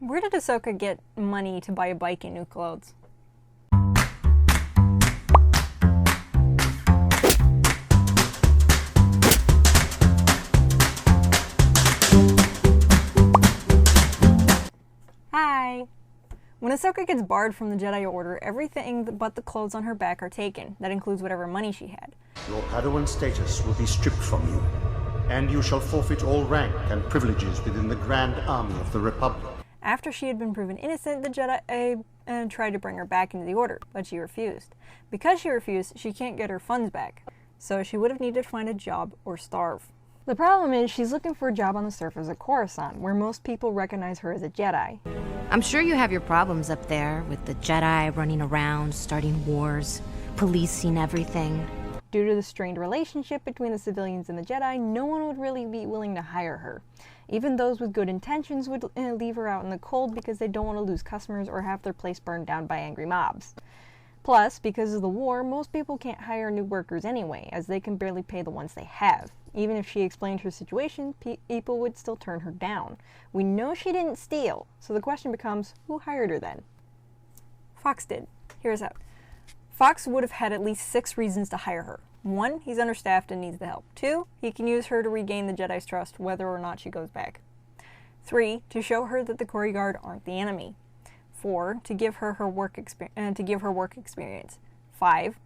Where did Ahsoka get money to buy a bike and new clothes? Hi! When Ahsoka gets barred from the Jedi Order, everything but the clothes on her back are taken. That includes whatever money she had. Your Padawan status will be stripped from you, and you shall forfeit all rank and privileges within the Grand Army of the Republic. After she had been proven innocent, the Jedi tried to bring her back into the Order, but she refused. Because she refused, she can't get her funds back, so she would have needed to find a job or starve. The problem is, she's looking for a job on the surface of Coruscant, where most people recognize her as a Jedi. I'm sure you have your problems up there, with the Jedi running around, starting wars, policing everything. Due to the strained relationship between the civilians and the Jedi, no one would really be willing to hire her. Even those with good intentions would leave her out in the cold because they don't want to lose customers or have their place burned down by angry mobs. Plus, because of the war, most people can't hire new workers anyway, as they can barely pay the ones they have. Even if she explained her situation, people would still turn her down. We know she didn't steal, so the question becomes, who hired her then? Fox did. Here's how. Fox would have had at least 6 reasons to hire her. 1, he's understaffed and needs the help. 2, he can use her to regain the Jedi's trust whether or not she goes back. 3, to show her that the Corey Guard aren't the enemy. 4, to give her work experience. 5,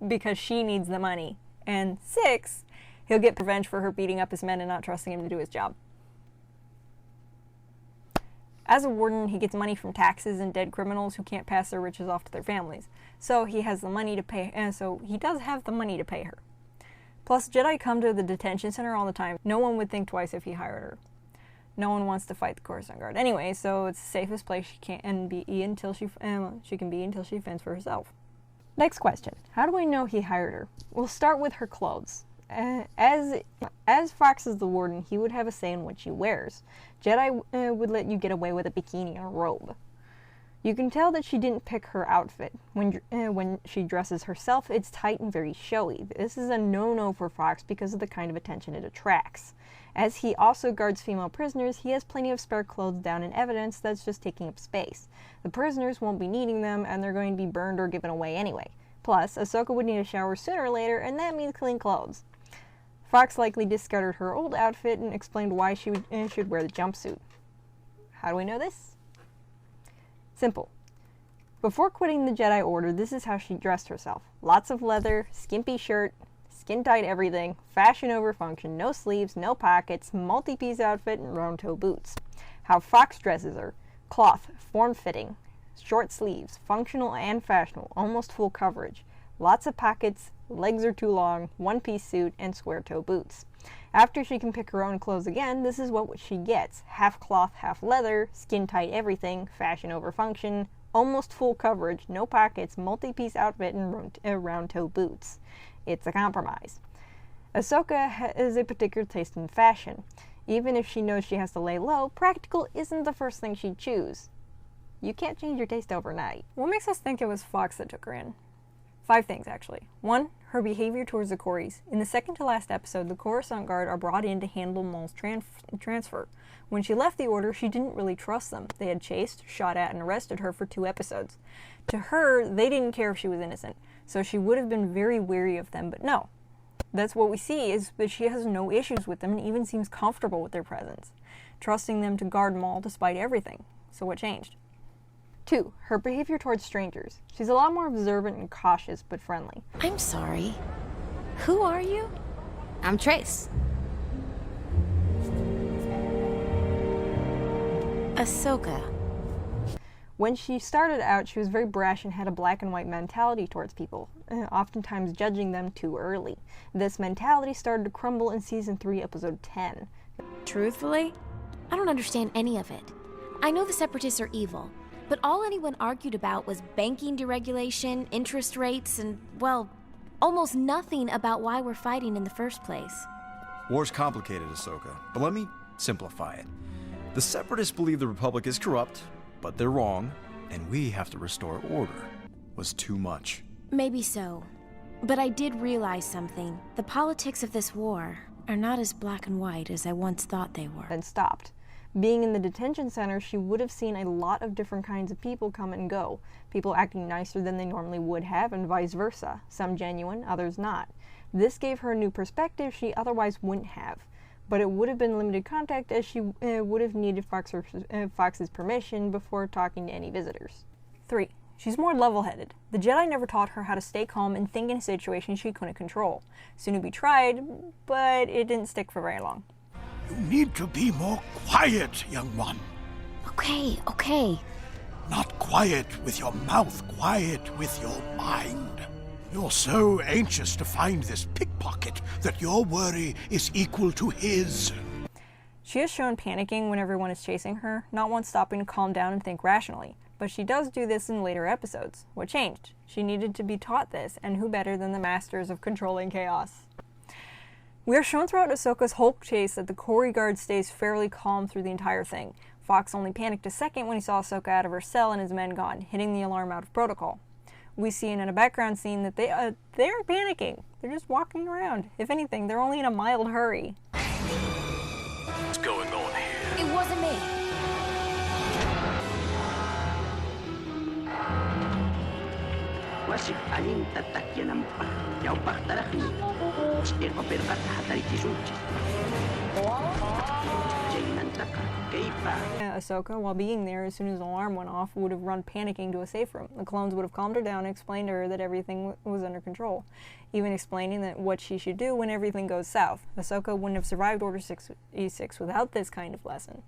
because she needs the money. And 6, he'll get revenge for her beating up his men and not trusting him to do his job. As a warden, he gets money from taxes and dead criminals who can't pass their riches off to their families. So he has the money to pay, and so he does have the money to pay her. Plus, Jedi come to the detention center all the time. No one would think twice if he hired her. No one wants to fight the Coruscant Guard anyway, so it's the safest place she can be until she fends for herself. Next question: how do we know he hired her? We'll start with her clothes. As Fox is the warden, he would have a say in what she wears. Jedi would let you get away with a bikini and a robe. You can tell that she didn't pick her outfit. When she dresses herself, it's tight and very showy. This is a no-no for Fox because of the kind of attention it attracts. As he also guards female prisoners, he has plenty of spare clothes down in evidence that's just taking up space. The prisoners won't be needing them, and they're going to be burned or given away anyway. Plus, Ahsoka would need a shower sooner or later, and that means clean clothes. Fox likely discarded her old outfit and explained why she should wear the jumpsuit. How do we know this? Simple. Before quitting the Jedi Order, this is how she dressed herself. Lots of leather, skimpy shirt, skin-tight everything, fashion over function, no sleeves, no pockets, multi-piece outfit, and round-toe boots. How Fox dresses her. Cloth, form-fitting, short sleeves, functional and fashionable, almost full coverage. Lots of pockets, legs are too long, one-piece suit, and square-toe boots. After she can pick her own clothes again, this is what she gets. Half cloth, half leather, skin-tight everything, fashion over function, almost full coverage, no pockets, multi-piece outfit, and round-toe boots. It's a compromise. Ahsoka has a particular taste in fashion. Even if she knows she has to lay low, practical isn't the first thing she'd choose. You can't change your taste overnight. What makes us think it was Fox that took her in? 5 things, actually. 1, her behavior towards the Corys. In the second to last episode, the Coruscant Guard are brought in to handle Maul's transfer. When she left the Order, she didn't really trust them. They had chased, shot at, and arrested her for 2 episodes. To her, they didn't care if she was innocent, so she would have been very wary of them, but no. That's what we see, is that she has no issues with them and even seems comfortable with their presence, trusting them to guard Maul despite everything. So what changed? 2, her behavior towards strangers. She's a lot more observant and cautious, but friendly. I'm sorry. Who are you? I'm Trace. Ahsoka. When she started out, she was very brash and had a black and white mentality towards people, oftentimes judging them too early. This mentality started to crumble in Season 3, Episode 10. Truthfully, I don't understand any of it. I know the Separatists are evil, but all anyone argued about was banking deregulation, interest rates, and, well, almost nothing about why we're fighting in the first place. War's complicated, Ahsoka, but let me simplify it. The Separatists believe the Republic is corrupt, but they're wrong, and we have to restore order. Was too much. Maybe so. But I did realize something. The politics of this war are not as black and white as I once thought they were. Then stopped. Being in the detention center, she would have seen a lot of different kinds of people come and go. People acting nicer than they normally would have, and vice versa. Some genuine, others not. This gave her a new perspective she otherwise wouldn't have. But it would have been limited contact, as she would have needed Fox's permission before talking to any visitors. 3. She's more level-headed. The Jedi never taught her how to stay calm and think in a situation she couldn't control. Sonobi tried, but it didn't stick for very long. You need to be more quiet, young one. Okay. Not quiet with your mouth, quiet with your mind. You're so anxious to find this pickpocket that your worry is equal to his. She has shown panicking when everyone is chasing her, not once stopping to calm down and think rationally. But she does do this in later episodes. What changed? She needed to be taught this, and who better than the masters of controlling chaos? We are shown throughout Ahsoka's Hulk chase that the Corey guard stays fairly calm through the entire thing. Fox only panicked a second when he saw Ahsoka out of her cell and his men gone, hitting the alarm out of protocol. We see in a background scene that they aren't panicking. They're just walking around. If anything, they're only in a mild hurry. What's going on here? It wasn't me. Ahsoka, while being there, as soon as the alarm went off, would have run panicking to a safe room. The clones would have calmed her down and explained to her that everything was under control, even explaining that what she should do when everything goes south. Ahsoka wouldn't have survived Order 66 without this kind of lesson.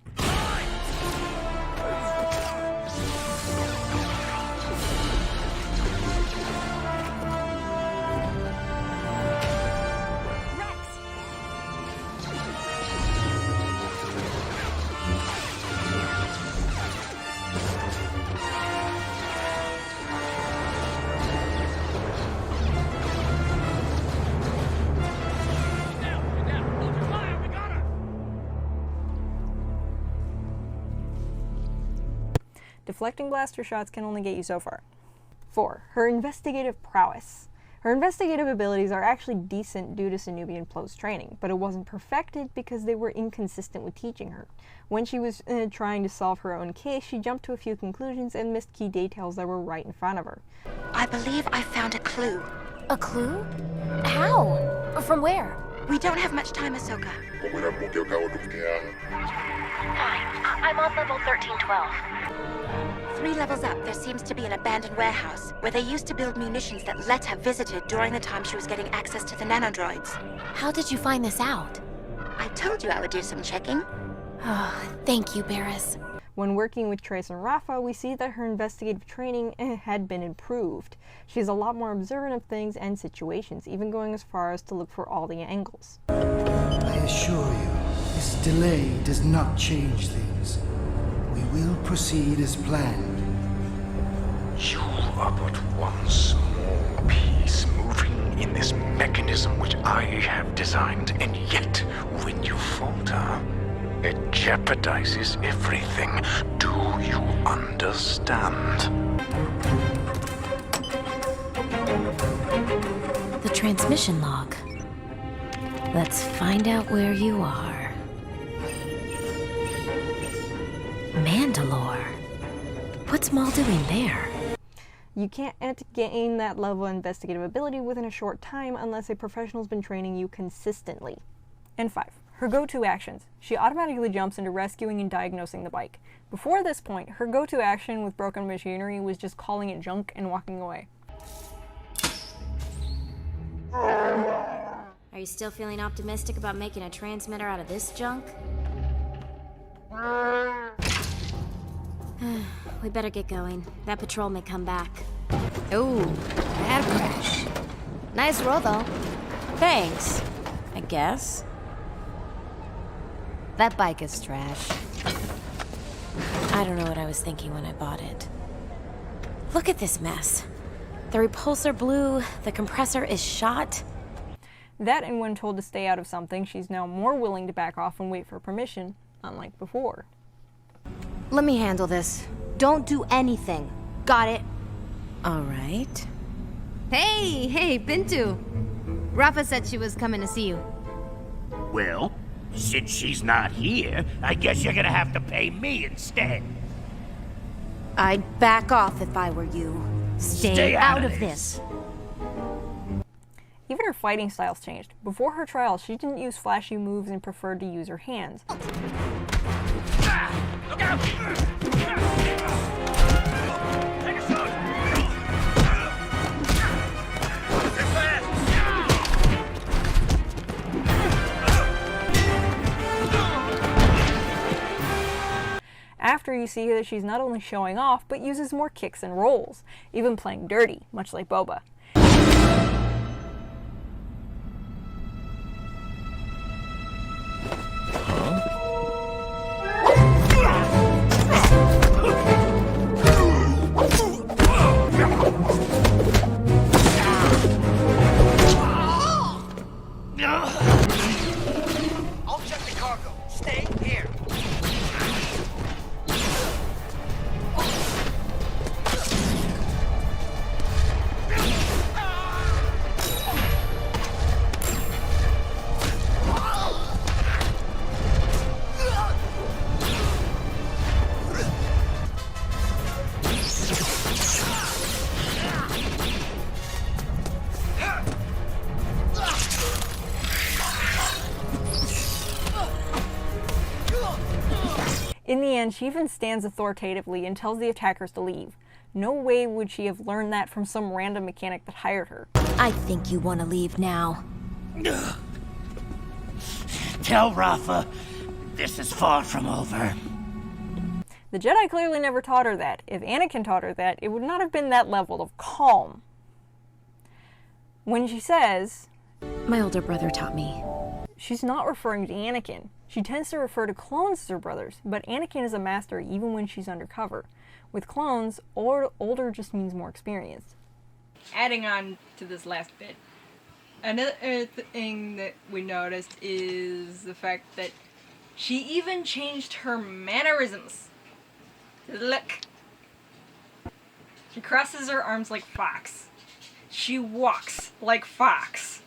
Deflecting blaster shots can only get you so far. 4. Her investigative prowess. Her investigative abilities are actually decent due to Sonobi Plo's training, but it wasn't perfected because they were inconsistent with teaching her. When she was trying to solve her own case, she jumped to a few conclusions and missed key details that were right in front of her. I believe I found a clue. A clue? How? From where? We don't have much time, Ahsoka. Hi, I'm on level 1312. 3 levels up, there seems to be an abandoned warehouse where they used to build munitions that Letta visited during the time she was getting access to the nanodroids. How did you find this out? I told you I would do some checking. Oh, thank you, Barris. When working with Trace and Rafa, we see that her investigative training had been improved. She's a lot more observant of things and situations, even going as far as to look for all the angles. I assure you, this delay does not change things. We will proceed as planned. You are but one small piece moving in this mechanism which I have designed, and yet, when you falter, it jeopardizes everything. Do you understand? The transmission log. Let's find out where you are. Mandalore. What's Maul doing there? You can't gain that level of investigative ability within a short time unless a professional's been training you consistently. And 5. Her go-to actions. She automatically jumps into rescuing and diagnosing the bike. Before this point, her go-to action with broken machinery was just calling it junk and walking away. Are you still feeling optimistic about making a transmitter out of this junk? We better get going. That patrol may come back. Ooh, bad crash. Nice roll, though. Thanks, I guess. That bike is trash. I don't know what I was thinking when I bought it. Look at this mess. The repulsor blew, the compressor is shot. That, and when told to stay out of something, she's now more willing to back off and wait for permission, unlike before. Let me handle this. Don't do anything. Got it? All right. Hey, Bintu. Rafa said she was coming to see you. Well, Since she's not here, I guess you're gonna have to pay me instead. I'd back off if I were you. Stay out of this. Even her fighting styles changed. Before her trial, she didn't use flashy moves and preferred to use her hands. Look out! After, you see that she's not only showing off, but uses more kicks and rolls, even playing dirty, much like Boba. I'll check the cargo. Stay here. In the end, she even stands authoritatively and tells the attackers to leave. No way would she have learned that from some random mechanic that hired her. I think you want to leave now. Tell Rafa, this is far from over. The Jedi clearly never taught her that. If Anakin taught her that, it would not have been that level of calm. When she says, My older brother taught me. she's not referring to Anakin. She tends to refer to clones as her brothers, but Anakin is a master even when she's undercover. With clones, older just means more experienced. Adding on to this last bit, another thing that we noticed is the fact that she even changed her mannerisms. Look. She crosses her arms like Fox. She walks like Fox.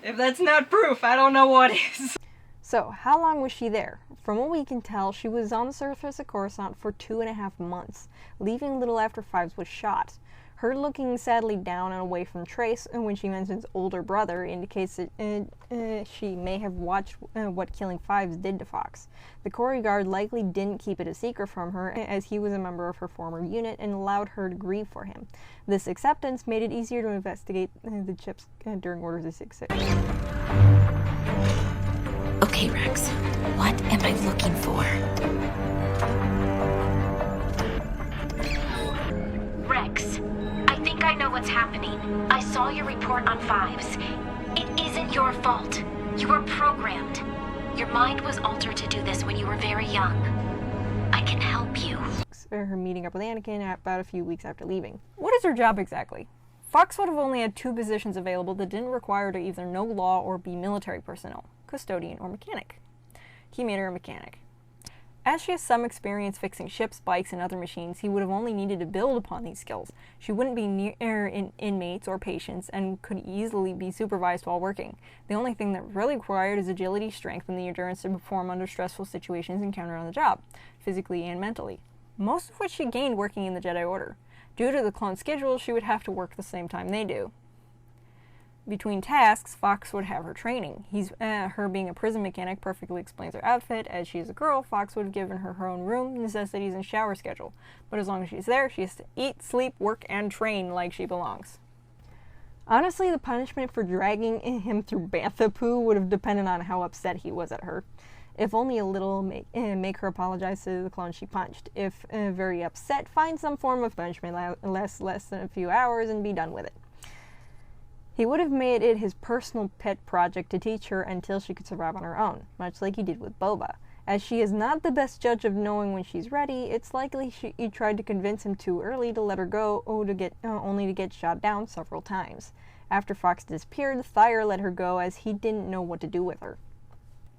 If that's not proof, I don't know what is. So, how long was she there? From what we can tell, she was on the surface of Coruscant for 2.5 months, leaving a little after Fives was shot. Her looking sadly down and away from Trace, and when she mentions older brother, indicates that she may have watched what killing Fives did to Fox. The Corey guard likely didn't keep it a secret from her, as he was a member of her former unit and allowed her to grieve for him. This acceptance made it easier to investigate the chips during Order 66. Okay, Rex. What am I looking for? Rex, I think I know what's happening. I saw your report on Fives. It isn't your fault. You were programmed. Your mind was altered to do this when you were very young. I can help you. Her meeting up with Anakin about a few weeks after leaving. What is her job exactly? Fox would have only had 2 positions available that didn't require her to either know law or be military personnel, custodian or mechanic. He made her a mechanic. As she has some experience fixing ships, bikes, and other machines, he would have only needed to build upon these skills. She wouldn't be near inmates or patients and could easily be supervised while working. The only thing that really required is agility, strength, and the endurance to perform under stressful situations encountered on the job, physically and mentally. Most of which she gained working in the Jedi Order. Due to the clone schedule, she would have to work the same time they do. Between tasks, Fox would have her training. Her being a prison mechanic perfectly explains her outfit. As she is a girl, Fox would have given her her own room, necessities, and shower schedule. But as long as she's there, she has to eat, sleep, work, and train like she belongs. Honestly, the punishment for dragging him through bantha poo would have depended on how upset he was at her. If only a little, make her apologize to the clone she punched. If very upset, find some form of punishment, less than a few hours, and be done with it. He would have made it his personal pet project to teach her until she could survive on her own, much like he did with Boba. As she is not the best judge of knowing when she's ready, it's likely he tried to convince him too early to let her go, only to get shot down several times. After Fox disappeared, Thyre let her go as he didn't know what to do with her.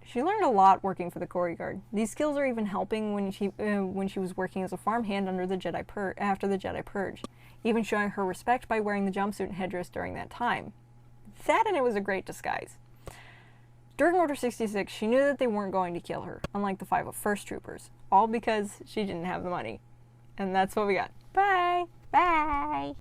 She learned a lot working for the Corey Guard. These skills are even helping when she was working as a farmhand after the Jedi Purge, even showing her respect by wearing the jumpsuit and headdress during that time. sad, and it was a great disguise. During Order 66, she knew that they weren't going to kill her, unlike the 501st Troopers, all because she didn't have the money. And that's what we got.